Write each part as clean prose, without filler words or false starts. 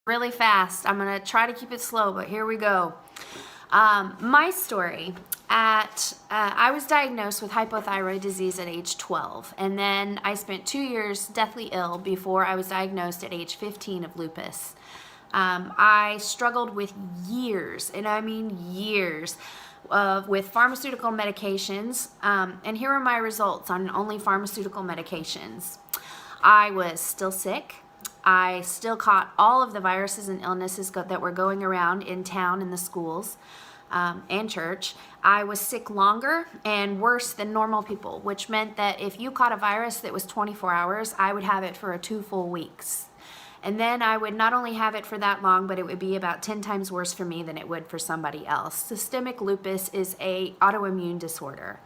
really fast. I'm gonna try to keep it slow, but here we go. My story I was diagnosed with hypothyroid disease at age 12, and then I spent 2 years deathly ill before I was diagnosed at age 15 of lupus. I struggled with years, and I mean years, with pharmaceutical medications, and here are my results on only pharmaceutical medications. I was still sick. I still caught all of the viruses and illnesses that were going around in town, in the schools, and church. I was sick longer and worse than normal people, which meant that if you caught a virus that was 24 hours, I would have it for 2 full weeks. And then I would not only have it for that long, but it would be about 10 times worse for me than it would for somebody else. Systemic lupus is an autoimmune disorder.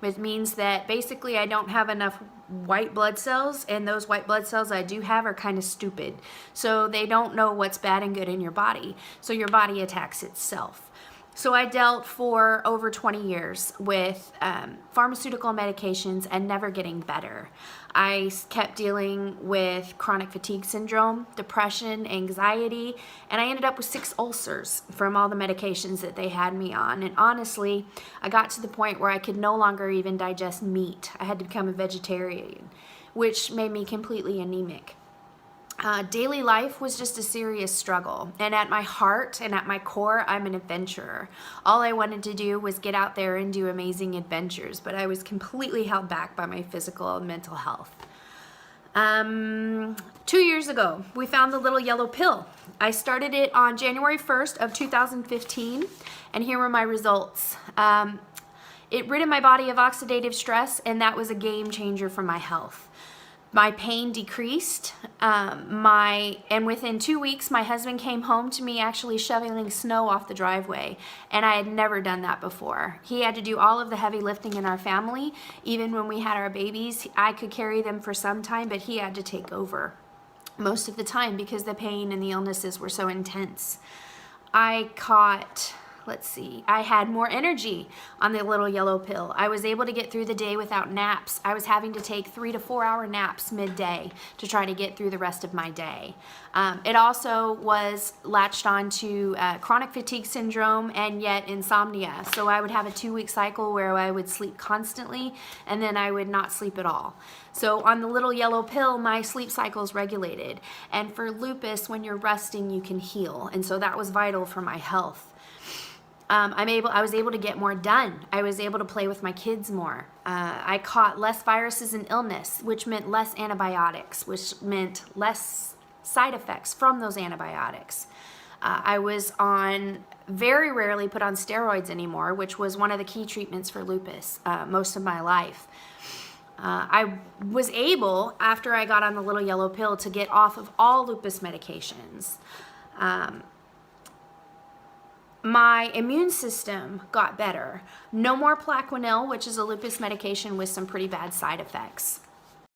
It means that basically I don't have enough white blood cells, and those white blood cells I do have are kind of stupid. So they don't know what's bad and good in your body. So your body attacks itself. So I dealt for over 20 years with pharmaceutical medications and never getting better. I kept dealing with chronic fatigue syndrome, depression, anxiety, and I ended up with 6 ulcers from all the medications that they had me on. And honestly, I got to the point where I could no longer even digest meat. I had to become a vegetarian, which made me completely anemic. Daily life was just a serious struggle, and at my heart and at my core, I'm an adventurer. All I wanted to do was get out there and do amazing adventures, but I was completely held back by my physical and mental health. 2 years ago, we found the little yellow pill. I started it on January 1st of 2015, and here were my results. It rid my body of oxidative stress, and that was a game changer for my health. My pain decreased, and within 2 weeks, my husband came home to me actually shoveling snow off the driveway, and I had never done that before. He had to do all of the heavy lifting in our family. Even when we had our babies, I could carry them for some time, but he had to take over most of the time because the pain and the illnesses were so intense. I had more energy on the little yellow pill. I was able to get through the day without naps. I was having to take 3 to 4 hour naps midday to try to get through the rest of my day. It also was latched on to chronic fatigue syndrome and yet insomnia. So I would have a 2-week cycle where I would sleep constantly and then I would not sleep at all. So on the little yellow pill, my sleep cycle is regulated. And for lupus, when you're resting, you can heal. And so that was vital for my health. I was able to get more done. I was able to play with my kids more. I caught less viruses and illness, which meant less antibiotics, which meant less side effects from those antibiotics. I was very rarely put on steroids anymore, which was one of the key treatments for lupus most of my life. I was able, after I got on the little yellow pill, to get off of all lupus medications. My immune system got better. No more Plaquenil, which is a lupus medication with some pretty bad side effects.